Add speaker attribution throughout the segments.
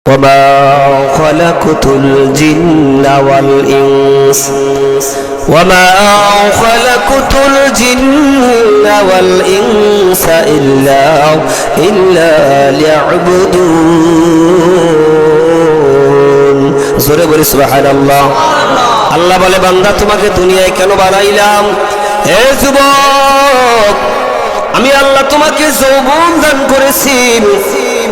Speaker 1: وما خلقت الجن والإنس وما خلقت الجن والإنس إلا ليعبدون জোরে বলি সুবহানাল্লাহ। আল্লাহ বলে, বান্দা তোমাকে দুনিয়ায় কেন বানাইলাম? হে যুবক, আমি আল্লাহ তোমাকে যৌবন দান করেছি।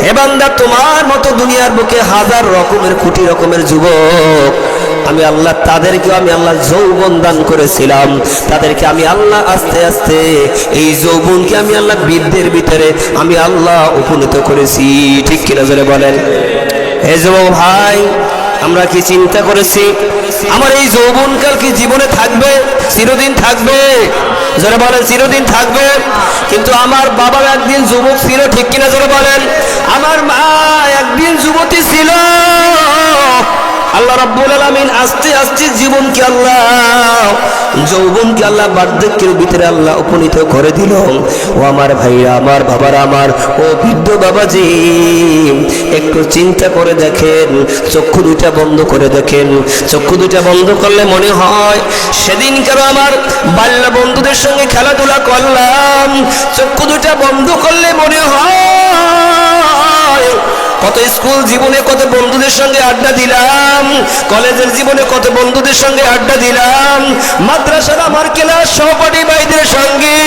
Speaker 1: হে বান্দা, তোমার মতো দুনিয়ার বুকে হাজার রকমের কোটি রকমের যুবক, আমি আল্লাহ তাদেরকে আমি আল্লাহ যৌবন দান করেছিলাম। তাদেরকে আমি আল্লাহ আস্তে আস্তে এই যৌবনকে আমি আল্লাহ বৃদ্ধের ভিতরে আমি আল্লাহ উপনীত করেছি। ঠিক কিনা জোরে বলেন। হে যুবক ভাই, আমরা কি চিন্তা করেছি আমার এই যৌবনকাল কি জীবনে থাকবে? চিরদিন থাকবে? জোরে বলেন, চিরদিন থাকবে। কিন্তু আমার বাবা একদিন যুবক ছিল, ঠিক কিনা জোরে বলেন। আমার মা একদিন যুবতী ছিল। আল্লাহ রাব্বুল আলামিন আস্তে আস্তে জীবনকে আল্লাহ যৌবনকে আল্লাহ বার্ধক্যের ভিতরে আল্লাহ উপনীত করে দিল। ও আমার ভাইরা, আমার বাবারা, আমার ও বৃদ্ধ বাবাজি, একটু চিন্তা করে দেখেন, চক্ষু দুইটা বন্ধ করে দেখেন। চক্ষু দুইটা বন্ধ করলে মনে হয় সেদিন কেন আমার বাল্য বন্ধুদের সঙ্গে খেলাধুলা করলাম। চক্ষু দুইটা বন্ধ করলে মনে হয় কত স্কুল জীবনে কত বন্ধুদের সঙ্গে আড্ডা দিলাম, কলেজের জীবনে কত বন্ধুদের সঙ্গে আড্ডা দিলাম, মাদ্রাসার আমার ক্লাস সহপাঠী ভাইদের সঙ্গে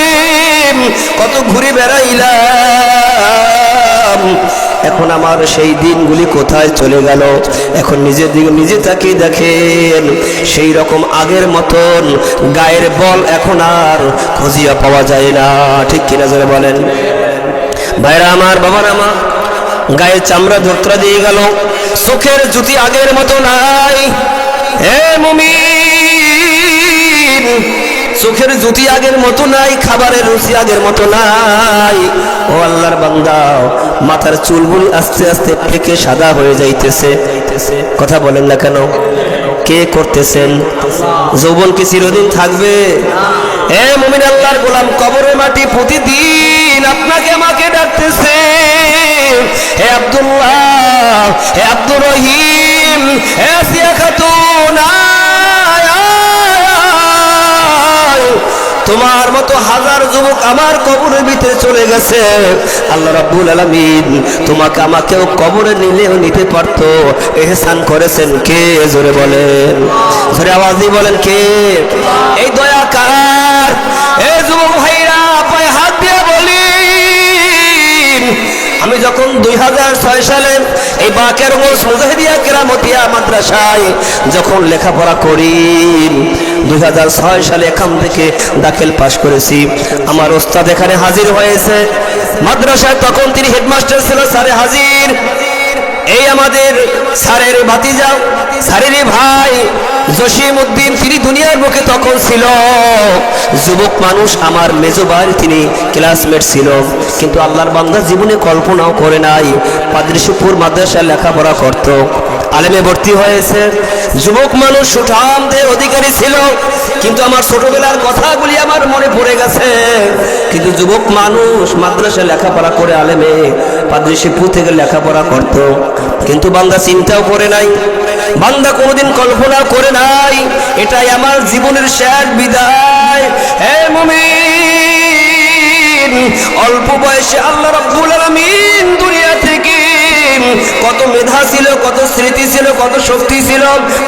Speaker 1: কত ঘুরে বেড়াইলাম। এখন আমার সেই দিনগুলি কোথায় চলে গেল? এখন নিজের দিকে নিজে তাকিয়ে দেখেন, সেই রকম আগের মতন গায়ের বল এখন আর খুঁজিয়া পাওয়া যায় না। ঠিক কিনা জোরে বলেন। ভাইরা আমার, বাবারা আমার, গায়ে চামড়া ধোত্রা দিয়ে গেল, চোখের জ্যোতি আগের মতো নাই। হে মুমিন, চোখের জ্যোতি আগের মতো নাই, খাবারের রুচি আগের মতো নাই। ও আল্লাহর বান্দা, মাথার চুলগুলি আস্তে আস্তে পেকে সাদা হয়ে যাইতেছে। কথা বলেন না কেন? কে করতেছেন? যৌবন কি চিরদিন থাকবে? হে মুমিন, আল্লাহর গোলাম, কবরের মাটি প্রতিদিন আপনাকে আমাকে ডাকতেছে। হে আব্দুল্লাহ, হে আব্দুর রহিম, হে সিয়া খাতুন, তোমার মতো হাজার যুবক আমার কবরের ভিতরে চলে গেছে। আল্লাহ রাব্বুল আলামিন তোমাকে আমাকেও কবরে নিলেও নিতে পারতো। ইহসান করেছেন কে? জোরে বলেন, জোরে আওয়াজ দিয়ে বলেন, কে? এই দয়া কার? এই যুবক ভাইরা, পায়ে হাত দিয়ে বলি, আমি যখন 2006 সালে এই বাকেরগঞ্জ মুজাহিদিয়া কেরামতিয়া মাদ্রাসায় যখন লেখাপড়া করি, 2006 সালে এখান থেকে দাখিল পাশ করেছি। আমার ওস্তাদ এখানে হাজির হয়েছে মাদ্রাসায়, তখন তিনি হেডমাস্টার ছিল। স্যারে হাজির, এই আমাদের স্যারের ভাতিজা, স্যারের ভাই জসিম উদ্দিন, তিনি দুনিয়ার বুকে তখন ছিল যুবক মানুষ। আমার মেজো ভাই, তিনি ক্লাসমেট ছিল। কিন্তু আল্লাহর বান্দা জীবনে কল্পনাও করে নাই পাদ্রীশপুর মাদ্রাসায় লেখাপড়া করত, আলেমে ভর্তি হয়েছে। যুবক মানুষ, সুঠামদের অধিকারী ছিল। কিন্তু আমার ছোটবেলার কথাগুলি আমার মনে পড়ে গেছে। কিন্তু যুবক মানুষ মাদ্রাসায় লেখাপড়া করে আলেমে পাদ্রীশপুর থেকে লেখাপড়া করত। কিন্তু বান্দা চিন্তাও করে নাই, বান্দা কোনোদিন কল্পনা করে নাই এটাই আমার জীবনের শেষ বিদায়। হে মুমিন, অল্প বয়সে আল্লাহ রাব্বুল আলামিন দুনিয়া থেকে কত মেধা ছিল, কত স্মৃতি ছিল, কত শক্তি ছিল,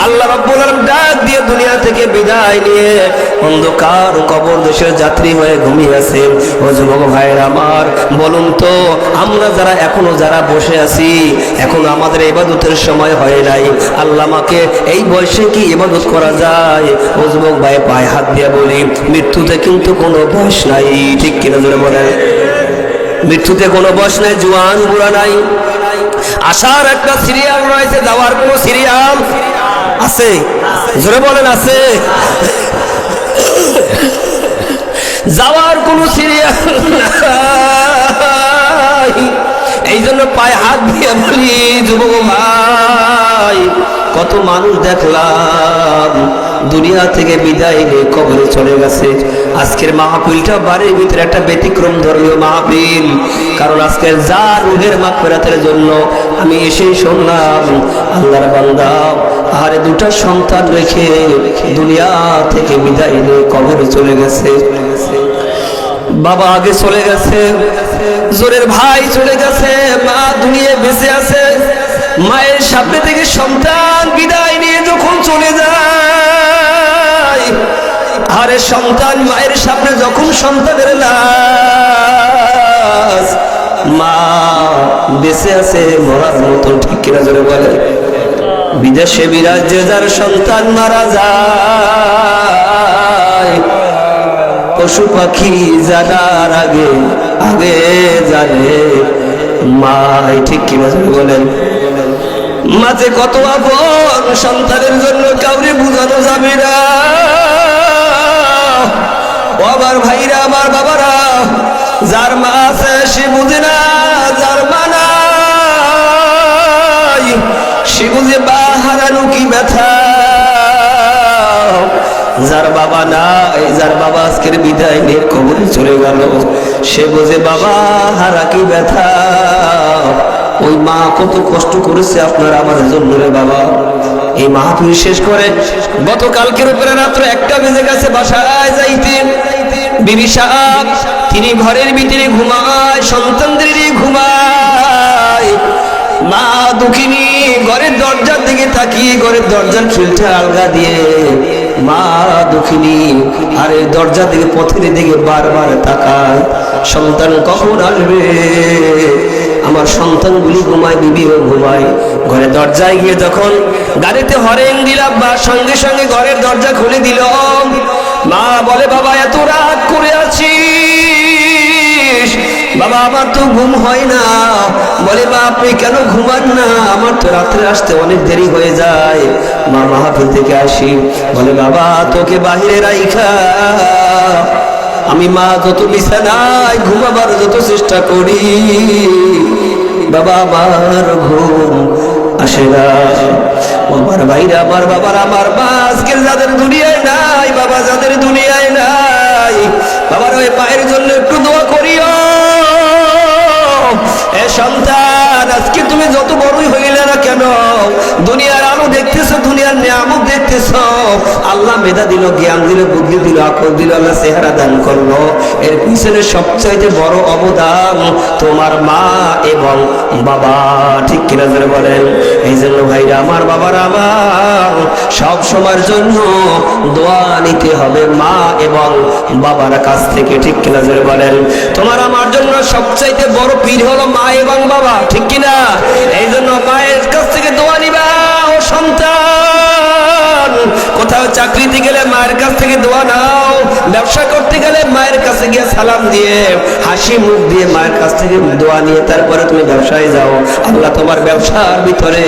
Speaker 1: আল্লাহ রাব্বুল আলামিন ডাক দিয়ে দুনিয়া থেকে বিদায় নিয়ে অন্ধকার কবর দেশের যাত্রী হয়ে ঘুমিয়ে আছে। ও যুবক ভাইয়ের আমার, বলুন তো, আমরা যারা এখনো যারা বসে আছি, এখনো আমাদের ইবাদতের সময় হয় নাই। আল্লাহ আমাকে এই বয়সে কি ইবাদত করা যায়? ও যুবক ভাই, পায়ে হাত দিয়ে বলি, মৃত্যুতে কিন্তু কোনো বয়স নাই। ঠিক কিনা জোরে বলেন। মৃত্যুতে কোনো বয়স নাই, জোয়ান বুড়া নাই। আসার একটা সিরিয়াল রয়েছে, যাওয়ার কোনো সিরিয়াল আছে? জোরে বলেন, আছে? যাওয়ার কোনো সিরিয়াল নাই। এই জন্য পায়ে হাত দিয়ে বলি, যুবক ভাই, কত কত মানুষ দেখলাম দুনিয়া থেকে বিদায় নিয়ে কবরে চলে গেছে। আজকের মাহফিলটা বাড়ির ভিতরে একটা ব্যতিক্রম ধর্মীয় মাহফিল, কারণ আজকের যা রুহের মাগফিরাতের জন্য আমি এসেই শুনলাম আল্লাহর বান্দা আরে দুটা সন্তান রেখে দুনিয়া থেকে বিদায় নিয়ে কবরে চলে গেছে। বাবা আগে চলে গেছে, জোরের ভাই চলে গেছে, মা দুনিয়ায় বেঁচে আছে। মায়ের সামনে থেকে সন্তান বিদায় নিয়ে যখন চলে যায়, আরে সন্তান মায়ের সামনে যখন সন্তানের লাশ, মা বেঁচে আছে মরার মতন, ঠিক কিনা জোরে বলে? বিদেশে বিরাজ্যে যার সন্তান মারা যায়, পশু পাখি জানার আগে আগে জানে মা, ঠিক কিনা বলেন? মাঝে কত আপন সন্তানের জন্য কাউরে বুঝানো যাবে না। ও আমার ভাইরা, আমার বাবারা, যার মা আছে সে বুঝে না, যার মা নাই সে বুঝে বা হারানো কি ব্যথা। যার বাবা নাই, যার বাবা আজকের বিদায় নিয়ে কবরে চলে গেল, সে বোঝে বাবা হারা কি ব্যথা। ওই মা কত কষ্ট করেছে আপনার আমার জন্য রে বাবা। এই মাহফিল শেষ করে গতকালকের উপরে রাত্র 1টা বেজে গেছে, বাসায় যাইতে বিবি সাহেব তিনি ঘরের ভিতরে ঘুমায়, সন্তানদের নিয়ে ঘুমায়। মা দুঃখিনী ঘরের দরজার দিকে তাকিয়ে ঘরের দরজার খিলটা আলগা দিয়ে মা দুঃখিনী আরে দরজা দিকে পথের দিকে বারবার তাকায়, সন্তান কখন আসবে। আমার সন্তানগুলি ঘুমায়, বিবিও ঘুমায়। ঘরে দরজায় গিয়ে যখন গাড়িতে হরেন দিলাম, বা সঙ্গে সঙ্গে ঘরের দরজা খুলে দিল। মা বলে বাবা এত রাত করে আছিস? বাবা আমার তো ঘুম হয় না। বলে মা আপনি কেন ঘুমান না? আমার তো রাত্রে আসতে অনেক দেরি হয়ে যায়। মা মাহফিল থেকে আসি, বলে বাবা তোকে বাহিরে রাইখা আমি মা যত বিছানায় ঘুমাবার যত চেষ্টা করি, বাবা আমার ঘুম আসে না। আমার ভাইরা, আমার বাবার, আমার মা আজকের যাদের দুনিয়ায় নাই, বাবা যাদের দুনিয়ায় নাই, বাবার ওই মায়ের জন্য একটু দোয়া করিও। এ সন্তান, আজকে তুমি যত বড়ই হইলে না কেন, দুনিয়ার আলো দেখতেছ, দুনিয়ার নিয়ামত দেখতেছ, আল্লাহ মেধা দিল, জ্ঞান দিল, বুদ্ধি দিল, আকল দিল, আল্লাহ চেহারা দান করলো। এর পিছনে সবচাইতে বড় অবদান তোমার মা এবং বাবা, ঠিক কিনা জোরে বলেন? এই জন্য ভাইরা আমার, বাবার আমার, সব সময়ের জন্য দোয়া নিতে হবে মা এবং বাবার কাছ থেকে, ঠিক কিনা জোরে বলেন? তোমার আমার জন্য সবচাইতে বড় পীর হলো মা এবং বাবা, ঠিক কিনা? এই জন্য মায়ের কাছ থেকে দোয়া নিবা। ও সন্তান, কোথাও চাকরিতে গেলে মায়ের কাছ থেকে দোয়া নাও, ব্যবসা করতে গেলে মায়ের কাছে গিয়ে সালাম দিয়ে হাসি মুখ দিয়ে মায়ের কাছ থেকে দোয়া নিয়ে তারপরে তুমি ব্যবসায় যাও। আল্লাহ তোমার ব্যবসার ভিতরে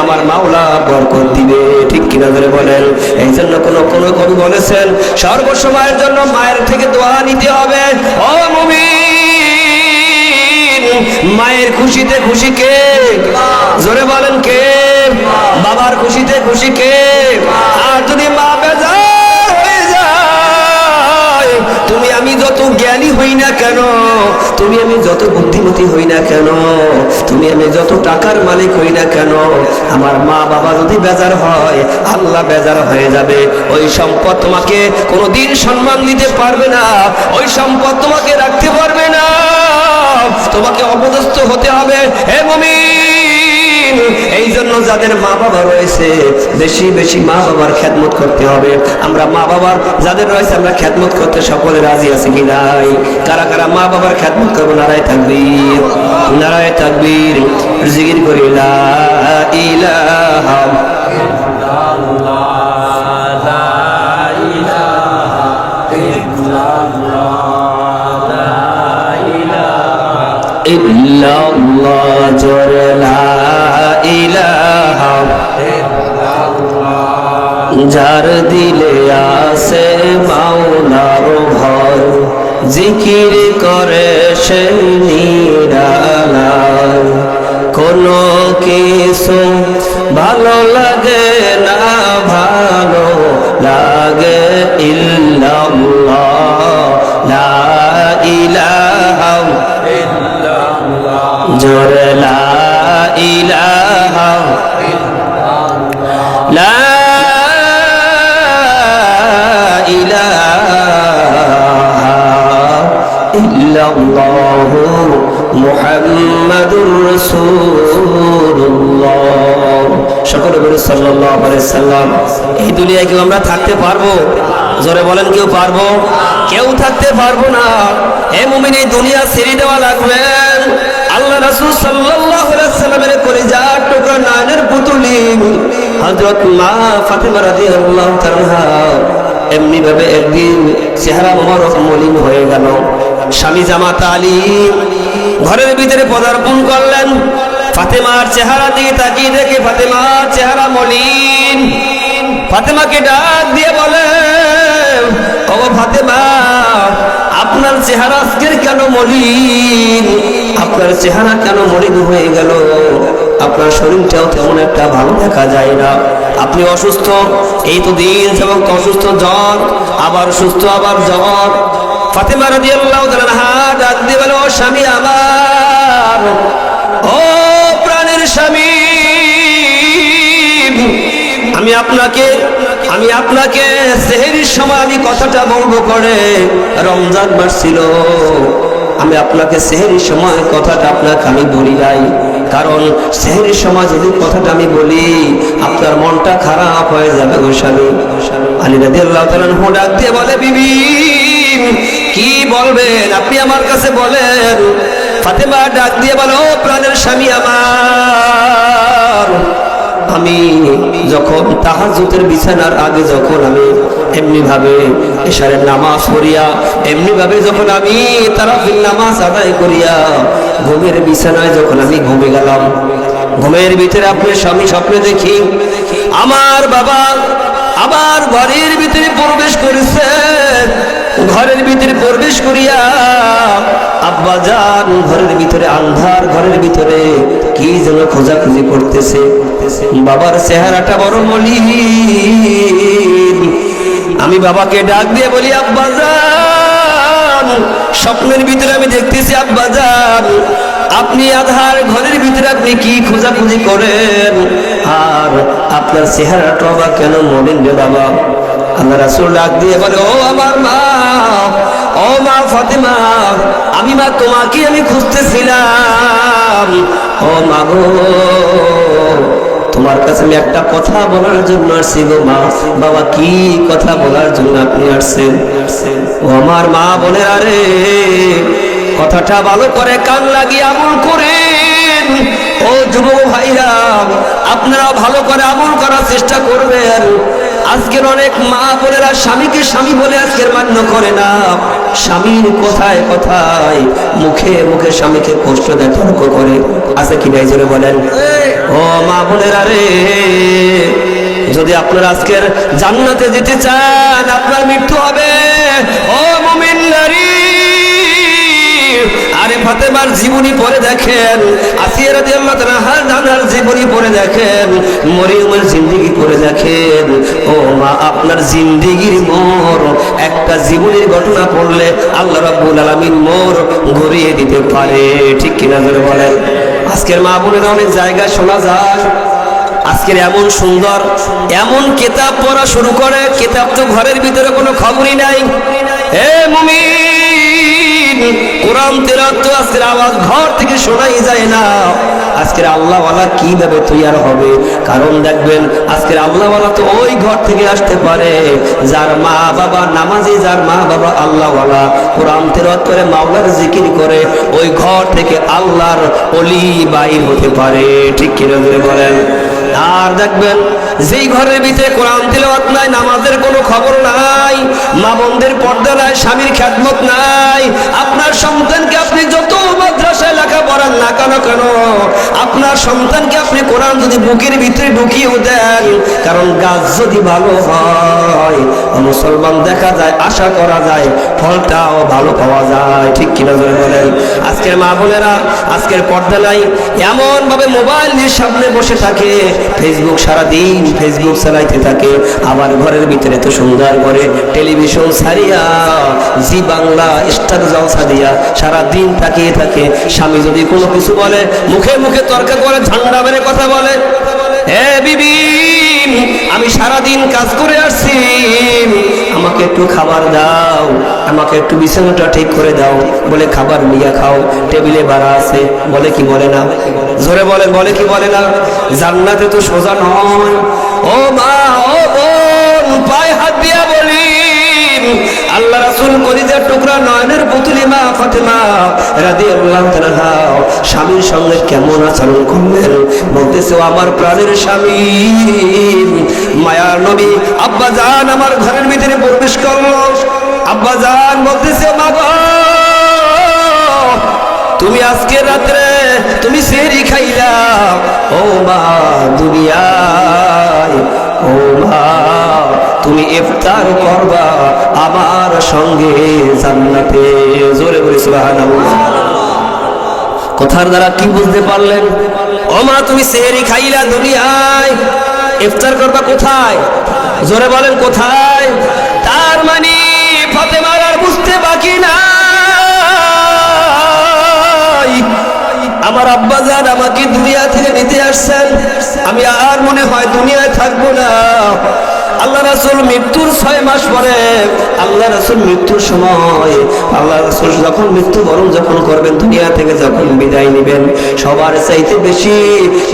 Speaker 1: আমার মাওলা বরকত দিবে, ঠিক কিনা ধরে বলেন? এই জন্য কোন কবি বলেছেন সর্বসময়ের জন্য মায়ের থেকে দোয়া নিতে হবে। ও মুমিন, মায়ের খুশিতে খুশি কে? জোরে বলেন কে? বাবার খুশিতে খুশি কে? আর যদি মা বেজার হয়ে যায়, তুমি আমি যত জ্ঞানী হই না কেন, তুমি আমি যত বুদ্ধিমতী হই না কেন, তুমি আমি যত টাকার মালিক হই না কেন, আমার মা বাবা যদি বেজার হয়, আল্লাহ বেজার হয়ে যাবে। ওই সম্পদ তোমাকে কোনোদিন সম্মান দিতে পারবে না, ওই সম্পদ তোমাকে রাখতে পারবে না, তোমাকে অপদস্থ হতে হবে। হে মুমিন, এই জন্য যাদের মা বাবা রয়েছে বেশি বেশি মা বাবার খেদমত করতে হবে। আমরা মা বাবার যাদের রয়েছে আমরা খেদমত করতে সকলে রাজি আছি কি নাই? কারা কারা মা বাবার খেদমত করবো? নারায়ে তাকবীর, নারায়ে তাকবীর। জিকির করি লা ইলাহা ইল্লাল্লাহ, লা ইলাহা ইল্লাল্লাহ, লা ইলাহা ইল্লাল্লাহ, জোরে লা ইলাহা ইল্লাল্লাহ। যার দিলে আছে মাওলার ভয়, জিকির করে সে নিরালায়, কোনো কিছু ভালো লাগে ইল্লাল্লাহ লা ইলাহা ইল্লাল্লাহ জোরে লা ইলাহা ইল্লাল্লাহ লা ইল্লাল্লাহু মুহাম্মাদুর রাসূলুল্লাহ। সকলে বলি সাল্লাল্লাহু আলাইহি সাল্লাম। এই দুনিয়ায় কেউ আমরা থাকতে পারবো? জোরে বলেন, কেউ পারবো? কেউ থাকতে পারবো না। হে মুমিন, এই দুনিয়া ছেড়ে দেওয়া লাগবে। আল্লাহ রাসূল সাল্লাল্লাহু আলাইহি সাল্লামের কলিজার টুকরা নয়নের পুতুলি হযরত মা ফাতেমা রাদিয়াল্লাহু তাআলা এমনি ভাবে একদিন চেহারা মোবারক মলিন হয়ে গেল। স্বামী জামাতা আলী ঘরের ভিতরে পদার্পণ করলেন। ফাতেমার চেহারা দিকে তাকিয়ে দেখে ফাতেমার চেহারা মলিন। ফাতেমাকে ডাক দিয়ে বলে, ও ফাতেমা, আপনার চেহারা আজকের কেন মলিন? আপনার চেহারা কেন মলিন হয়ে গেল? আপনার শরীরটাও তেমন একটা ভালো দেখা যায় না। আপনি অসুস্থ, এই তো দিন এবং অসুস্থ, জ্বর, আবার সুস্থ, আবার জ্বর। ফাতেমা রাদিয়াল্লাহু তাআলা ডাক দিয়ে বলে, ও স্বামী আমার, ও প্রাণের স্বামী, আমি আপনাকে সেহরির সময় আমি কথাটা বলবো করে। রমজান মাস ছিল, আমি আপনাকে সেহরির সময় কথাটা আপনাকে আমি বলি নাই, কারণ সেহরির সময় যদি কথাটা আমি বলি আপনার মনটা খারাপ হয়ে যাবে গো স্বামী। আলী রাদিয়াল্লাহু তাআলা ডাক দিয়ে বলে, বিবি কি বলবেন আপনি আমার কাছে বলেন। ফাতেমা ডাক দিয়ে বলো, ও প্রাণের স্বামী আমার, আমি যখন তাহাজ্জুদের বিছানার আগে যখন আমি এমনি ভাবে ইশারের নামাজ পড়িয়া, এমনি ভাবে যখন আমি তারাবির নামাজ আদায় করিয়া ঘুমের বিছানায় যখন আমি ঘুমে গেলাম, ঘুমের ভিতরে আপনার স্বামী স্বপ্নে দেখি আমার বাবা আবার ঘরের ভিতরে প্রবেশ করেছে। ঘরের ভিতরে প্রবেশ করিয়া আব্বা জান ঘরের ভিতরে আন্ধার, ঘরের ভিতরে কি যেন খোঁজাখুঁজি করতেছে। বাবার চেহারাটা বড় মলিন। আমি বাবাকে ডাক দিয়ে বলি, আব্বা জান, স্বপ্নের ভিতরে আমি দেখতেছি আব্বা জান আপনি আধার ঘরের ভিতরে আপনি কি খোঁজাখুঁজি করেন, আর আপনার চেহারাটা বা কেন মলিন রে বাবা? আল্লাহ রাসূল ডাক দিয়ে বলে, ও আমার মা, ও মা ফাতেমা, আমি মা তোমাকে আমি খুঁজতেছিলাম। ও মা গো, তোমার কাছে আমি একটা কথা বলার জন্য আসছি গো মা। বাবা, কি কথা বলার জন্য আপনি আসছেন? ও আমার মা বলে, আরে কথাটা ভালো করে কান লাগিয়ে আমল করেন। ও যুবক ভাইরা, আপনারা ভালো করে আমল করার চেষ্টা করবেন। আজকের অনেক মা বোনেরা স্বামীকে স্বামী বলে আজকের মান্য করে না। স্বামীর কথায় কথায় মুখে মুখে স্বামীকে কষ্ট দেয়, তর্ক করে। আছে কি নাই জোরে বলেন? ও মা বোনেরা রে, যদি আপনারা আজকের জান্নাতে যেতে চান, আপনার মৃত্যু হবে। ও মুমিন নারী, আরে ফাতেমার জীবনী পড়ে দেখেন, আসিয়া রাদিয়াল্লাহু তাআলার জীবনী পড়ে দেখেন, মরিয়মের জিন্দেগি পড়ে দেখেন। ও মা, আপনার জিন্দেগির মোড় একটা জীবনের ঘটনা পড়লে আল্লাহ রাব্বুল আলামিন মোড় ঘুরিয়ে দিতে পারে। ঠিক কিনা জোরে বলেন? আজকের মা বোনেরা অনেক জায়গায় শোনা যায় আজকের এমন সুন্দর এমন কিতাব পড়া শুরু করে, কিতাব তো ঘরের ভিতরে কোনো খবরই নাই। হে মুমিন, কোরআন তেলাওয়াত তো আজকের আওয়াজ ঘর থেকে শোনাই যায় না। আজকের আল্লাহওয়ালা কিভাবে তৈয়ার হবে? কারণ দেখবেন আজকের আল্লাহওয়ালা তো ওই ঘর থেকে আসতে পারে যার মা বাবা নামাজি, যার মা বাবা আল্লাহওয়ালা, কোরআন তেলাওয়াত করে মাওলার জিকির করে, ওই ঘর থেকে আল্লাহর ওলি বাইর হতে পারে। ঠিক কিনা বলেন? আর দেখবেন যেই ঘরের ভিতরে কোরআন তেলাওয়াত নাই, নামাজের কোনো খবর নাই, মা বোনদের পর্দা নাই, স্বামীর খেদমত নাই, আপনার সন্তানকে আপনি যত মাদ্রাসায় লেখাপড়া না কেন কেন, আপনার সন্তানকে আপনি কোরআন যদি বুকের ভিতরে ঢুকিয়েও দেন, কারণ গাছ যদি ভালো হয় মুসলমান দেখা যায়, আশা করা যায় ফলটাও ভালো পাওয়া যায়। ঠিক কিনা বলেন? আজকের মা বোনেরা আজকের পর্দা নাই, এমন ভাবে মোবাইল নিয়ে সামনে বসে থাকে, ফেসবুক সারাদিন ফেসবুক চালাইতে থাকে, আবার ঘরের ভিতরে তো সুন্দর করে টেলিভিশন ছাড়িয়া জি বাংলা স্টার জলসা দিয়া সারাদিন তাকিয়ে থাকে। স্বামী যদি কোনো কিছু বলে মুখে মুখে তর্ক করে ঝান্ডা মেরে কথা বলে, হে বিবি আমি সারাদিন কাজ করে আসছি, আমাকে একটু খাবার দাও, আমাকে একটু বিছানাটা ঠিক করে দাও। বলে খাবার নিয়ে খাও, টেবিলে বাড়া আছে। বলে কি বলে না? জোরে বলেন, বলে কি বলে না? জান্নাতে তো সোজা নয়। ও মা, ও বোন, পায়ে হাত দিয়া বলি আল্লাহ রাসূল কলিজার টুকরা নয়নের পুতুলি মা ফাতেমা রাদিয়াল্লাহু তাআলা স্বামীর সঙ্গে কেমন আচরণ করলেন। বলতেছে, ও আমার প্রাণের স্বামী, মায়ার নবী আব্বা জান আমার ঘরের ভিতরে প্রবেশ করলো। আব্বা জান বলতেছে, মা গো তুমি আজকে রাত্রে তুমি সেহরি খাইলা। ও মা দুনিয়ায়, ও মা তুমি ইফতার করবা আমার সঙ্গে জান্নাতে। জোরে বলি সুবহানাল্লাহ। কথার দ্বারা কি বুঝতে পারলেন? ও মা তুমি সেহরি খাইলা দুনিয়ায়, ইফতার করবা কোথায়? জোরে বলেন কোথায়? তার মানে ফাতেমার আর বুঝতে বাকি না, আমার আব্বা জান আমাকে দুনিয়া থেকে নিতে আসছেন, আমি আর মনে হয় দুনিয়ায় থাকবো না। আল্লাহ রাসূল মৃত্যুর 6 মাস পরে, আল্লাহ রাসূল মৃত্যুর সময়, আল্লাহ রাসূল যখন মৃত্যুবরণ যখন করবেন, দুনিয়া থেকে যখন বিদায় নেবেন, সবার চাইতে বেশি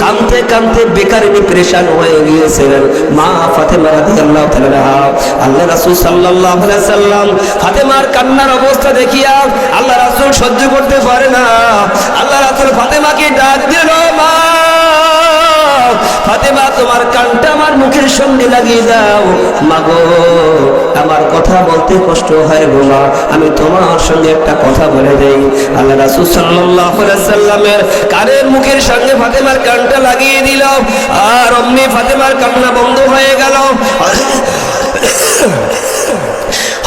Speaker 1: কাঁদতে কাঁদতে বেকারিনী পেরেশান হয়ে গিয়েছিলেন মা ফাতেমা রাদিয়াল্লাহু তাআলা। আল্লাহ রাসূল সাল্লাল্লাহু আলাইহি সাল্লাম ফাতেমার কান্নার অবস্থা দেখিয়া আল্লাহ রাসূল সহ্য করতে পারে না। আল্লাহ রাসূল ফাতেমাকে ডাক দিল, মা ফাতেমা তোমার কানটা আমার মুখের সঙ্গে লাগিয়ে দাও। মাগো আমার কথা বলতে কষ্ট হয় গো মা, আমি তোমার সঙ্গে একটা কথা বলে দেই। আল্লাহ রাসূল সাল্লাল্লাহু আলাইহি সাল্লামের কানের মুখের সঙ্গে ফাতেমার কানটা লাগিয়ে দিল, আর অমনি ফাতেমার কান্না বন্ধ হয়ে গেল।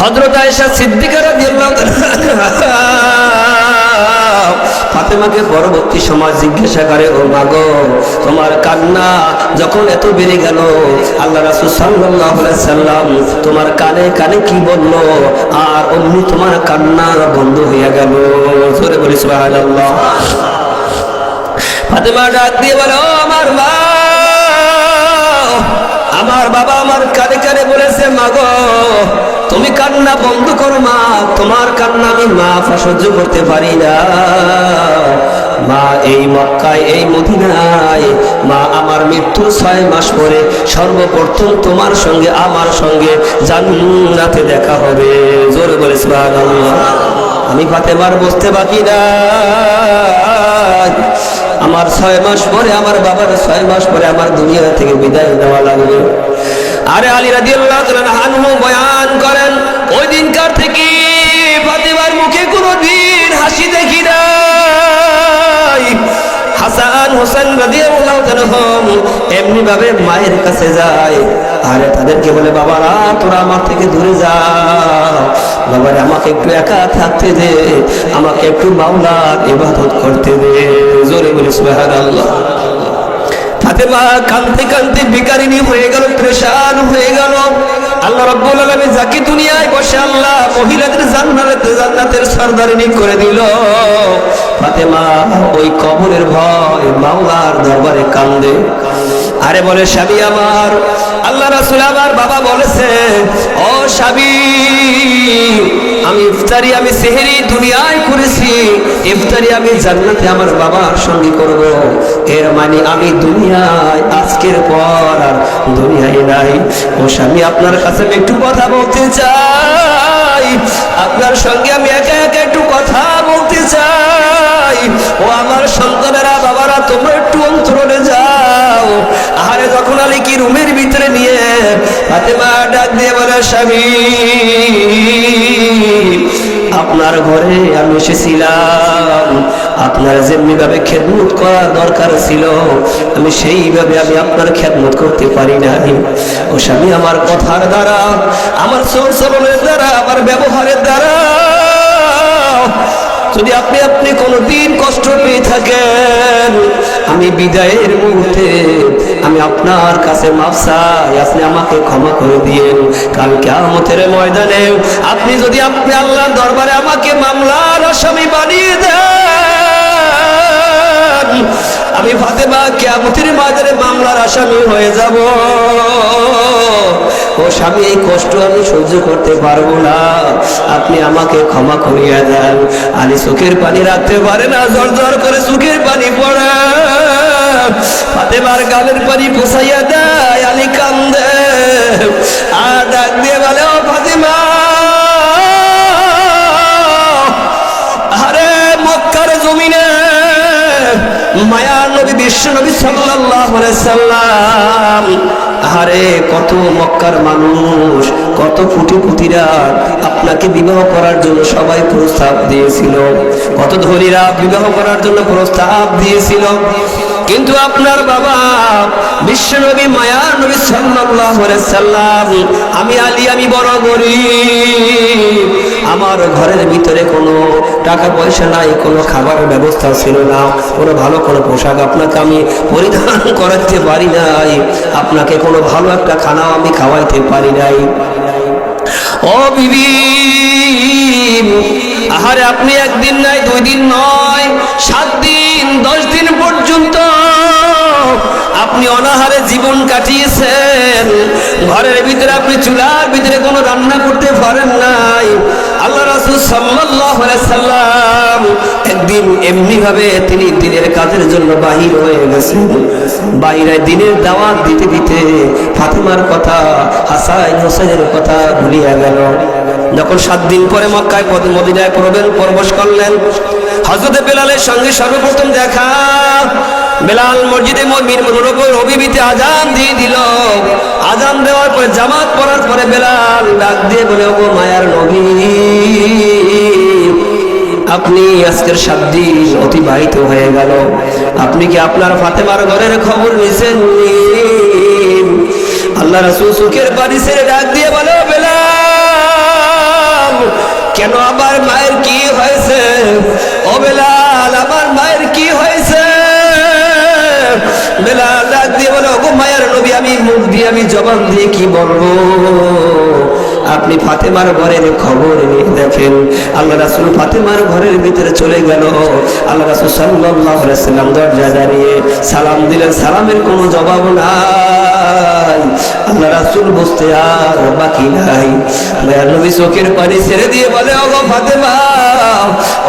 Speaker 1: হযরত আয়েশা সিদ্দিকা রাদিয়াল্লাহু তাআলা ফাতেমাকে পরবর্তী সময় জিজ্ঞাসা করে, ও মাগো তোমার কান্না যখন এত বেড়ে গেল, আল্লাহ রাসূল সাল্লাল্লাহু আলাইহি সাল্লাম তোমার কানে কানে কি বললো, আর অমনি তোমার কান্না বন্ধ হয়ে গেল। জোরে বলি সুবহানাল্লাহ। ফাতেমা ডাক দিয়ে বলে, ও আমার মা, আমার বাবা আমার কানে কানে বলেছে, মাগো তুমি কান্না বন্ধ করো মা, তোমার কান্না আমি মা সহ্য করতে পারি না। মা এই মক্কায় এই মদিনায় মা আমার মৃত্যুর 6 মাস পরে সর্বপ্রথম তোমার সঙ্গে আমার সঙ্গে জান্নাতে দেখা হবে। জোরে বলে সুবহানাল্লাহ। আমি ফাতেমার বুঝতে বাকি না, আমার 6 মাস পরে আমার বাবার 6 মাস পরে আমার দুনিয়া থেকে বিদায় নেওয়া লাগবে। আরে আলী রাদিয়াল্লাহু তাআলা আনহু বয়ান করেন, ওই দিনকার থেকে ফাতেমার মুখে কোনোদিন হাসি দেখি নাই। হাসান হোসেন রাদিয়াল্লাহু তাআলা এমনি ভাবে মায়ের কাছে যায়, আরে তাদেরকে বলে, বাবারা তোরা আমার থেকে দূরে যাও, বাবারে আমাকে একটু একা থাকতে দে, আমাকে একটু মাওলার ইবাদত করতে দে। জোরে বলি সুবহানাল্লাহ। ফাতেমা কাঁদতে কাঁদতে বিকারিনী হয়ে গেল, পেরেশান হয়ে গেল। আল্লাহ রাব্বুল আলামিন যাকে দুনিয়ায় বসে আল্লাহ মহিলাদের জান্নাতের সরদারিনী করে দিল, ফাতেমা ওই কবরের ভয় মাওলার দরবারে কান্দে। আরে বলে, স্বামী আমার, আল্লাহ রাসূল আমার বাবা বলেছে, ও স্বামী আমি ইফতারি আমি সেহরি দুনিয়ায় করেছি, ইফতারি আমি জান্নাতে আমার বাবার সঙ্গে করব, এর মানে আমি দুনিয়ায় আজকের পর আর দুনিয়ায় নাই। ও স্বামী আপনার কাছে আমি একটু কথা বলতে চাই, আপনার সঙ্গে আমি একা একা একটু কথা বলতে চাই। ও আমার সন্তানেরা, বাবারা তোমরা একটু অন্তরে যাও। আরে যখন আলী কি রুমের ভিতরে নিয়ে ফাতেমা ডাক দিয়ে বলে, স্বামী আপনার ঘরে আমি এসেছিলাম, আপনার যেমনি ভাবে খেদমত করার দরকার ছিল আমি সেইভাবে আমি আপনার খেদমত করতে পারি নাই। ও স্বামী আমার কথার দ্বারা, আমার চলচলনের দ্বারা, আমার ব্যবহারের দ্বারা যদি আপনি কোনোদিন কষ্ট পেয়ে থাকেন, আমি বিদায়ের মুহূর্তে আমি আপনার কাছে মাফ চাই, আপনি আমাকে ক্ষমা করে দিয়েন। কাল কিয়ামতের ময়দানে আপনি যদি আল্লাহর দরবারে আমাকে মামলার আসামি বানিয়ে দেন, আমি ফাতেমা কিয়ামতের ময়দানে মামলার আসামি হয়ে যাব। ও স্বামী, এই কষ্ট আমি সহ্য করতে পারবো না, আপনি আমাকে ক্ষমা করিয়া দেন। আলী চোখের পানি রাখতে পারে না, ঝর ঝর করে চোখের পানি পড়ে, ফাতেমার গালের পানি পোছাইয়া দেয়। আলী কান্দে আর ডাক দিয়ে বলে, ও ফাতেমা, আরে মক্কার জমিনে মায়ার নবী বিশ্ব নবী সাল্লাল্লাহু আলাইহি সাল্লাম, আরে কত মক্কার মানুষ, কত কোটিপতিরা আপনাকে বিবাহ করার জন্য সবাই প্রস্তাব দিয়েছিল, কত ধনীরা বিবাহ করার জন্য প্রস্তাব দিয়েছিল, কিন্তু আপনার বাবা বিশ্বনবী মায়ার নবী সাল্লাল্লাহু আলাইহি সাল্লাম, আমি আলী, আমি বড় গরীব, আমার ঘরের ভিতরে কোনো টাকা পয়সা নাই, কোনো খাবারের ব্যবস্থা ছিল না, কোনো ভালো কোনো পোশাক আপনাকে আমি পরিধান করাতে পারি নাই, আপনাকে কোনো ভালো একটা খানাও আমি খাওয়াইতে পারি নাই। ও বিবি, আহারে আপনি একদিন নাই, 2 দিন নয়, 7 দিন 10 দিন পর্যন্ত আপনি অনাহারে জীবন কাটিয়েছেন। ঘরের ভিতরে আপনি চুলার ভিতরে কোনো রান্না করতে পারেন নাই। আল্লাহ রাসূল সাল্লাল্লাহু আলাইহি সাল্লাম একদিন এমনি ভাবে তিনি দিনের কাজের জন্য বাহির হয়ে গেছেন। বাইরে দিনের দাওয়াত দিতে দিতে ফাতেমার কথা, হাসান হোসেনের কথা ভুলিয়া গেল। যখন 7 দিন পরে মক্কায় মদিনায় প্রবেশ করলেন, হযরত বেলালের সঙ্গে সর্বপ্রথম দেখা। বেলাল মসজিদে নববীতে আজান দিয়ে দিল। আজান দেওয়ার পরে জামাত পড়ার পরে বেলাল ডাক দিয়ে বলে, ও মায়ার নবী, আপনি আজকের 7 দিন অতিবাহিত হয়ে গেল, আপনি কি আপনার ফাতেমার ঘরের খবর নিছেন? আল্লাহ রাসূল চোখের পানি ছেড়ে ডাক দিয়ে বলে, বেলাল, কেন আমার মায়ের কি হয়েছে? ও বেলাল, আমার মায়ের কি হয়েছে? বেলাল ডাক দিয়ে বলে, ওগো মায়ার নবী, আমি মুখ দিয়ে আমি জবান দিয়ে কি বলবো? আপনি ফাতেমার ঘরের খবর নিয়ে দেখেন। আল্লাহ রাসূল ফাতেমার ঘরের ভিতরে চলে গেল। আল্লাহ রাসূল সাল্লাল্লাহু আলাইহি সাল্লাম দরজায় দাঁড়িয়ে সালাম দিলেন, সালামের কোনো জবাব নাই। আল্লাহ রাসূল বুঝতে আর বাকি নাই। মায়ার নবী চোখের পানি ছেড়ে দিয়ে বলে, ওগো ফাতেমা,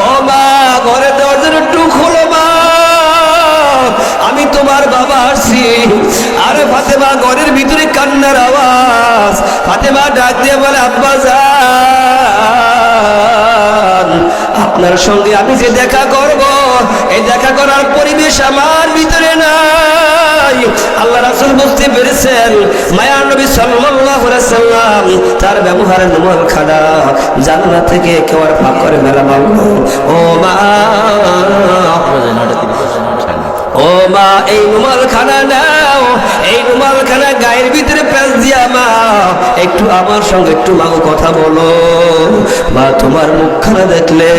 Speaker 1: ও মা, ঘরের দরজাটা একটু খোলো মা, আমি তোমার বাবা আসছি। আরে ফাতেমা ঘরের ভিতরে কান্নার আওয়াজ। ফাতেমা ডাক দিয়ে বলে, আব্বা জান, আপনার সঙ্গে আমি যে দেখা করব, এই দেখা করার পরিবেশ আমার ভিতরে নাই। আল্লাহ রাসূল বুঝতে পেরেছেন মায়ার নবী সাল্লাল্লাহু আলাইহি সাল্লাম তার ব্যবহারের নমুনা জান্নাত থেকে কেউ আর পাক করে মেলা মানলো। ও মা, ও মা, এই রুমাল খানা নাও, এই রুমাল খানা গায়ের ভিতরে প্যাঁচ দিয়া মা একটু আমার সঙ্গে একটু মা কথা বলো। মা, তোমার মুখখানা দেখলে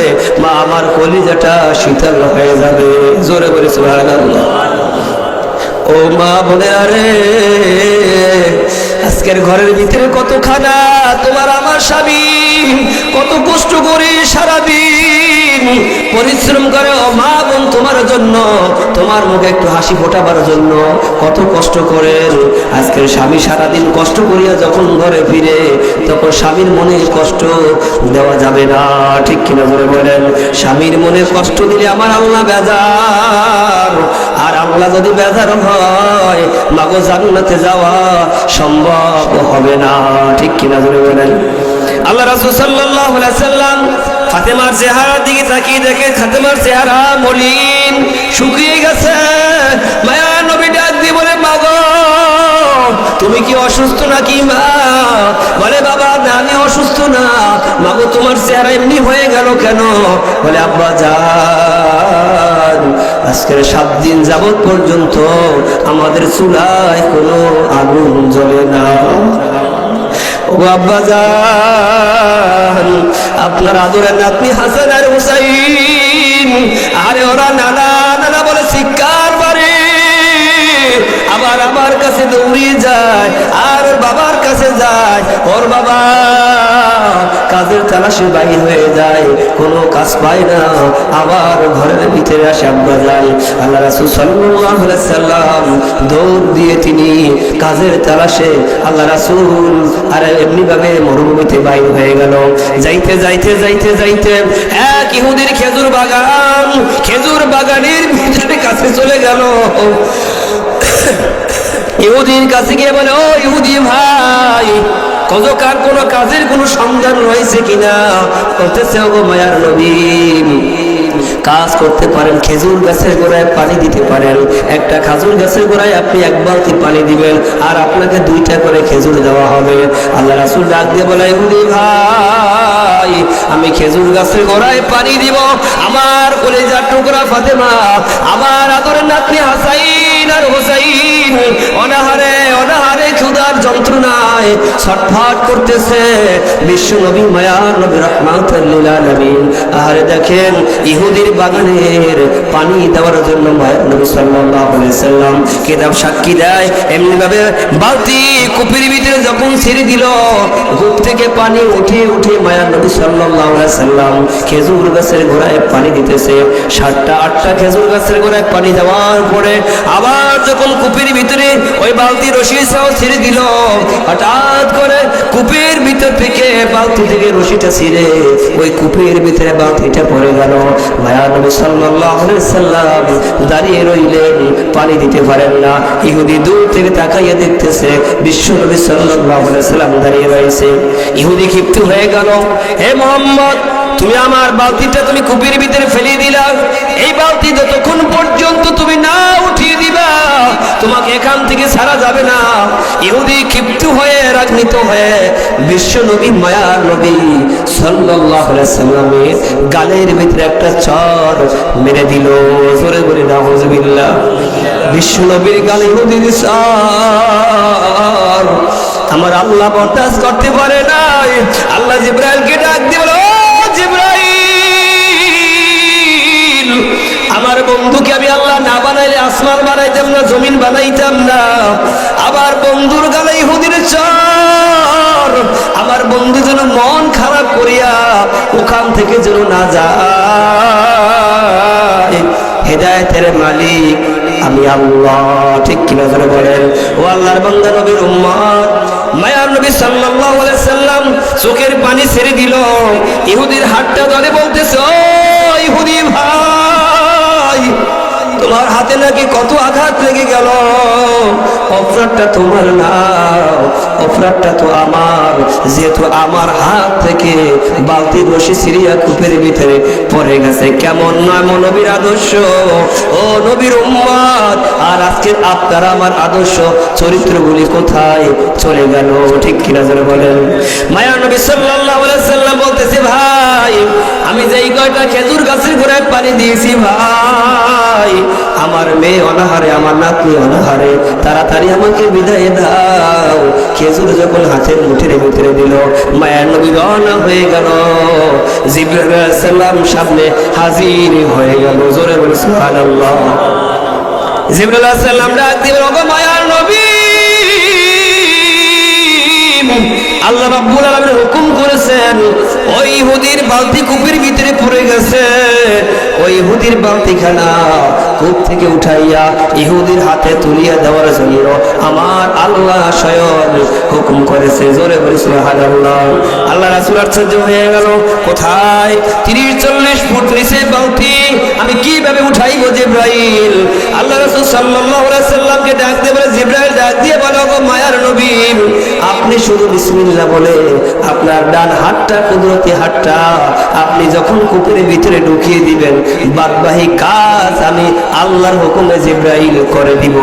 Speaker 1: মা আমার কলিজাটা শীতল হয়ে যাবে। জোরে বলে সুবহানাল্লাহ। ও মা বলে, আরে আজকের ঘরের ভিতরে কত খানা, তোমার আমার স্বামী কত কষ্ট করে সারাদিন পরিশ্রম করে, ও মা বোন তোমার জন্য, তোমার মুখে একটু হাসি ফোটাবার জন্য কত কষ্ট করেন। আজকের স্বামী সারাদিন কষ্ট করিয়া যখন ঘরে ফিরে, তখন স্বামীর মনে কষ্ট দেওয়া যাবে না, ঠিক কিনা বলে বলেন? স্বামীর মনে কষ্ট দিলে আমার আল্লাহ বেজার, আর আল্লাহ যদি বেজার হয় মাগো জান্নাতে যাওয়া সম্ভব হবে না, ঠিক কিনা বলে বলেন? আল্লাহ রাসূল সাল্লাল্লাহু আলাইহি সাল্লাম ফাতেমার চেহারার দিকে তাকিয়ে দেখে ফাতেমার চেহারা মলিন, শুকিয়ে গেছে। মায়ার নবী ডাক দিয়ে বলে, মাগো, তুমি কি অসুস্থ নাকি? মা বলে, বাবা না, আমি অসুস্থ না। মাগো, তোমার চেহারা এমনি হয়ে গেল কেন? বলে, আব্বা জান, আজকের 7 দিন যাবত পর্যন্ত আমাদের চুলায় কোনো আগুন জ্বলে না। ও ও আব্বাজান, আপনার আদরের নাতনি হাসান আর হুসাইন, আরে ওরা নানা নানা বলে শিক্ষার পারে, আবার আমার কাছে দৌড়িয়ে যায় আর ওর বাবার কাছে যায়। ওর বাবা কাজের তালাশে বাইর হয়ে যায়, কোনো কাজ পায় না, আবার ঘরের ভিতরে আসে আব্বাজান। আল্লাহ রাসূল সাল্লাল্লাহু আলাইহি সাল্লাম দৌড় দিয়ে তিনি কাজের তালাশে আল্লাহ রাসূল আর এমনি ভাবে মরুভূমিতে বাইর হয়ে গেল। যাইতে যাইতে যাইতে যাইতে এক ইহুদির খেজুর বাগান, খেজুর বাগানের ভিতরে কাছে চলে গেল। ইহুদির কাছে গিয়ে বলে, ও ইহুদি ভাই, কজকার কোন কাজের কোন সন্ধান রয়েছে কিনা? বলতেছে, ও মায়ার নবী, কাজ করতে পারেন, খেজুর গাছের গোড়ায় পানি দিতে পারেন। একটা খেজুর গাছের গোড়ায় আপনি এক বালতি পানি দিবেন আর আপনাকে 2টা করে খেজুর দেওয়া হবে। আল্লাহ রাসূল ডাক দিয়ে বলে, ইহুদি ভাই, আমি খেজুর গাছের গোড়ায় পানি দিব, আমার কলিজার টুকরা ফাতেমা, আমার আদরের নাতনি হাসাইন আর হুসাইন অনাহারে অনাহারে ক্ষুধার যন্ত্রণায় ছটফট করতেছে। বিশ্ব নবী মায়ার নবী রাহমাতুল লিল আলামিন, আহারে দেখেন ইহুদির বাগানের পানি দেওয়ার জন্য মায়ার নবী সাল্লাল্লাহু আলাইহি সাল্লাম কিতাব সাক্ষী দেয়, এমনি ভাবে বালতি কুপির ভিতরে যখন ছেড়ে দিল, কূপ থেকে পানি উঠে উঠে মায়ার নবী সাল্লাল্লাহু আলাইহি সাল্লাম খেজুর গাছের গোড়ায় পানি দিতেছে। 7টা 8টা খেজুর গাছের গোড়ায় পানি দেওয়ার পরে আবার যখন কূপের ভিতরে ওই বালতি রশিটাও ছেড়ে দিল, হঠাৎ করে কূপের ভিতর থেকে বালতি থেকে রশিটা ছিঁড়ে ওই কূপের ভিতরে বালতিটা পড়ে গেল। মায়া নবী সাল্লাল্লাহু আলাইহি সাল্লাম দাঁড়িয়ে রইলেন, পানি দিতে পারেন না। ইহুদি দূর থেকে তাকাইয়া দেখতেছে বিশ্ব নবী সাল্লাল্লাহু আলাইহি সাল্লাম দাঁড়িয়ে রয়েছে। ইহুদি ক্ষিপ্ত হয়ে গেল, হে মুহাম্মদ, তুমি আমার বালতিটা তুমি কূপের ভিতরে ফেলে দিলা, এই বালতি যতক্ষণ পর্যন্ত তুমি না উঠিয়ে দিবা তোমাকে এখান থেকে ছাড়া যাবে না। ইহুদি ক্ষিপ্ত হয়ে রাগান্বিত হয়ে বিশ্ব নবী মায়ার নবী সাল্লাল্লাহু আলাইহি সাল্লামের গালের ভিতরে একটা চর মেরে দিল। জোরে বলে নাউযুবিল্লাহ। বিশ্ব নবীর গালে ইহুদির চর আমার আল্লাহ বরদাস্ত করতে পারে নাই। আল্লাহ জিবরাইলকে ডাক দিয়ে বলে, ও জিবরাইল, আমার বন্ধুকে আমি আল্লাহ না বানাইলে আসমান বানাইতাম না, জমিন বানাইতাম না। আবার বন্ধুর গালে ইহুদির চর, আমার বন্ধু যেন মন খারাপ করিয়া ওখান থেকে যেন না যায়। হেদায়েতের মালিক আমি আল্লাহ, ঠিক কিনা ধরে বলেন? ও আল্লাহর বান্দা নবীর উম্মত, মায়ার নবী সাল্লাল্লাহু আলাইহি সাল্লাম চোখের পানি ছেড়ে দিল। ইহুদির হাতটা ধরে বলতেছে, ও ইহুদি ভাই, তোমার হাতে নাকি কত আঘাত লেগে গেল। অপরাধটা তোমার না, অপরাধটা তো আমার, যেহেতু আমার হাত থেকে বালতি রশি সিরিয়া কূপের ভিতরে পড়ে গেছে। কেমন নয় নবীর আদর্শ, ও নবীর উম্মত। আর আজকে আপনারা আমার আদর্শ চরিত্রগুলি কোথায় চলে গেল, ঠিক কিনা যারা বলেন? মায়া নবী সাল্লাল্লাহু আলাইহি সাল্লাম বলতেছে, ভাই, আমি যেই কয়টা খেজুর গাছের গোড়ায় পানি দিয়েছি ভাই, আমার মেয়ে অনাহারে, আমার নাতনি অনাহারে, তাড়াতাড়ি আমাকে বিদায় দাও। খেজুর যখন হাতের মুঠির ভিতরে দিল, মায়ার নবী রওনা হয়ে গেল। জিবরাইল আলাইহিস সালাম সামনে হাজির হয়ে গেল। জোরে বলে সুবহানাল্লাহ। জিবরাইল আলাইহিস সালাম ডাক দিলেন, ওগো মায়ার নবী, আল্লাহ রাব্বুল আলামিন হুকুম করেছেন ওই ইহুদির বালতি কূপের ভিতরে পড়ে গেছে। ওই ইহুদির বালতিখানা কূপ থেকে উঠাইয়া ইহুদির হাতে তুলিয়া দেওয়ার জন্য আমার আল্লাহ স্বয়ং হুকুম করেছে। জোরে বলে সুবহানাল্লাহ। আল্লাহ রাসূল আশ্চর্য হয়ে গেল, কোথায় 30-40 ফুট নিচে বালতি আমি কিভাবে উঠাইবো জিবরাইল? আল্লাহ রাসূল সাল্লাল্লাহু আলাইহি সাল্লামকে ডাক দিয়ে বলে, জিবরাইল ডাক দিয়ে বলে, ওগো মায়ার নবী, আপনি শুধু বিসমিল্লাহ বলে আপনার ডান হাতটা, কুদরতি হাতটা আপনি যখন কূপের ভিতরে ঢুকিয়ে দিবেন, বাদবাকি কাজ আমি আল্লাহর হুকুমে জিবরাইল করে দিব।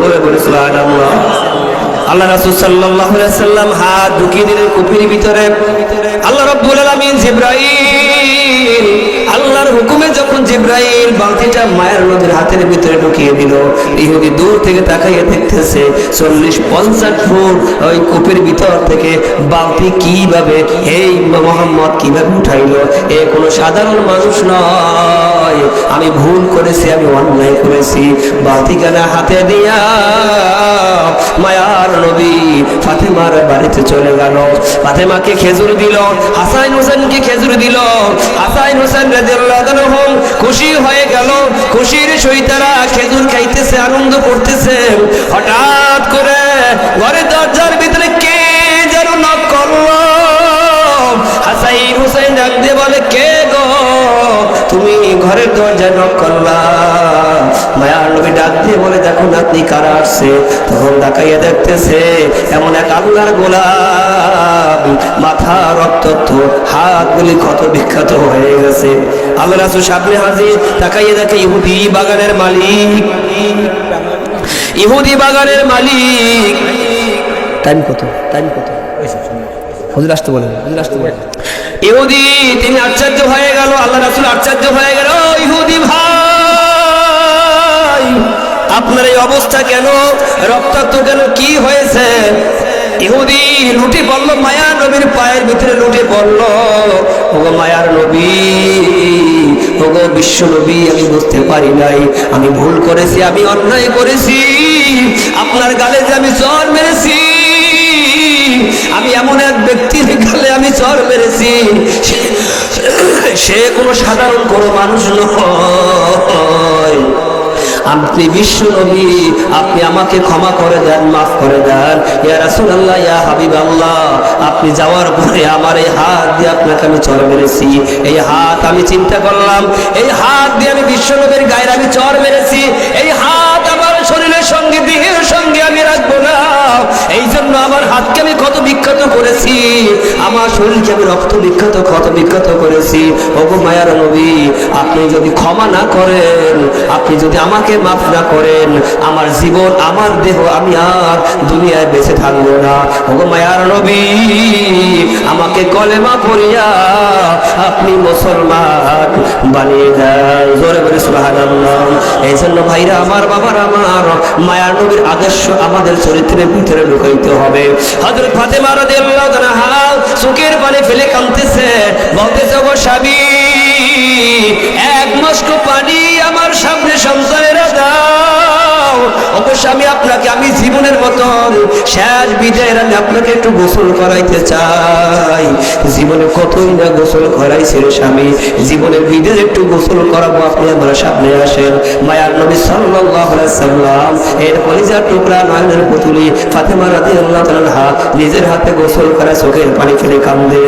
Speaker 1: বলে বলে সুবহানাল্লাহ। আল্লাহ রাসূল সাল্লাল্লাহু আলাইহি সাল্লাম হাত ঢুকিয়ে দিলেন কূপের ভিতরে। আল্লাহ রাব্বুল আলামিন জিবরাইল আল্লাহর হুকুমে যখন যখন জিব্রাইল বালতিটা মায়ের নবীর হাতের ভিতরে ঢুকিয়ে দিল, ইহুদি দূর থেকে তাকাইয়ে দেখতেছে 40-50 ফুট ওই কূপের ভিতর থেকে বালতি কিভাবে এই মোহাম্মদ কিভাবে উঠাইলো। এ কোনো সাধারণ মানুষ নয়, আমি ভুল করেছি, আমি অন্যায় করেছি। বালতিখানা হাতে দিয়া মায়ার নবী ফাতেমার বাড়িতে চলে গেল। ফাতেমাকে খেজুর দিল, হাসান হোসেনকে খেজুর দিল। হাসান হোসেন রাদিয়াল্লাহু আনহু খুশি হয়ে গেল, খুশির সহিত তারা খেজুর খাইতেছে, আনন্দ করতেছে। হঠাৎ করে ঘরের দরজার ভিতরে কে যেন নক করলো। হাসান হোসেন ডাক দিয়ে বলে, কে গো, তুমি ঘরের দরজায় নক করলা? মায়ার নবী ডাক দিয়ে বলে, দেখুন আপনি কারা আসছে। তখন তাকাইয়া দেখতেছে এমন এক আল্লাহর গোলাম, মাথা রক্তাক্ত, হাতগুলি ক্ষত বিক্ষত হয়ে গেছে। আল্লাহ রাসূল সামনে হাজির, তাকাইয়া দেখে ইহুদি বাগানের মালিক। ইহুদি বাগানের মালিক। টাইম কত? টাইম কত? হুজুর আসতে বলেন, হুজুর আসতে বলেন। ইহুদি তিনি আশ্চর্য হয়ে গেল, আল্লাহ রাসূল আশ্চর্য হয়ে গেল। ইহুদি ভাই, আপনার এই অবস্থা কেন? রক্তাক্ত কেন? কি হয়েছে? ইহুদি লুটে পড়লো, মায়ার নবীর পায়ের ভিতরে লুটে পড়লো। ওগো মায়ার নবী, ওগো বিশ্ব নবী, আমি বুঝতে পারি নাই, আমি ভুল করেছি, আমি অন্যায় করেছি। আপনার গালে যে আমি চর মেরেছি, আমি এমন এক ব্যক্তির গালে আমি চর মেরেছি, সে কোনো সাধারণ কোনো মানুষ নয়। আপনি বিশ্ব নবী, আপনি আমাকে ক্ষমা করে দেন, মাফ করে দেন। ইয়া রাসূলুল্লাহ, ইয়া হাবিবাল্লাহ, আপনি যাওয়ার পরে আমার এই হাত দিয়ে আপনাকে আমি চর মেরেছি। এই হাত আমি চিন্তা করলাম, এই হাত দিয়ে আমি বিশ্ব নবীর গায়ে আমি চর মেরেছি। এই হাত আমার শরীরের সঙ্গে, দেহের সঙ্গে আমি রাখবো না। এই জন্য আমার হাতকে আমি ক্ষত বিক্ষত করেছি, আমার শরীরকে আমি রক্ত বিক্ষত, ক্ষত বিক্ষত করেছি। ওগো মায়ার নবী, আপনি যদি ক্ষমা না করেন, আপনি যদি আমাকে মাফ না করেন, আমার জীবন, আমার দেহ, আমি আর দুনিয়ায় বেঁচে থাকবো না। ওগো মায়ার নবী, আমাকে কলেমা পড়িয়া আপনি মুসলমান বানিয়ে দেন। জোরে বলে সুবহানাল্লাহ। এই জন্য ভাইরা আমার, বাবার আমার, মায়ার নবীর আদর্শ আমাদের চরিত্রের ভিতরে ঢুকাইতে হবে। হযরত ফাতেমা রাদিয়াল্লাহু আনহা চোখের পানি ফেলে কাঁদতেছে, বলতেছে, গো স্বামী, এক মস্ক পানি আমার সামনে সন্তানেরা দাও। ওগো স্বামী, আপনাকে আমি জীবনের মতন শেষ বিদায়ের আমি আপনাকে একটু গোসল করাইতে চাই। জীবনে কতই না গোসল করাইছি রে স্বামী, জীবনের বিদায় একটু গোসল করাবো, আপনি আমার সামনে আসেন। মায়ার নবী সাল্লাল্লাহু আলাইহি সাল্লাম এর কলিজার টুকরা নয়নের পুতুলি ফাতেমা রাদিয়াল্লাহু আনহা নিজের হাতে গোসল করে চোখের পানি ফেলে কাঁদে।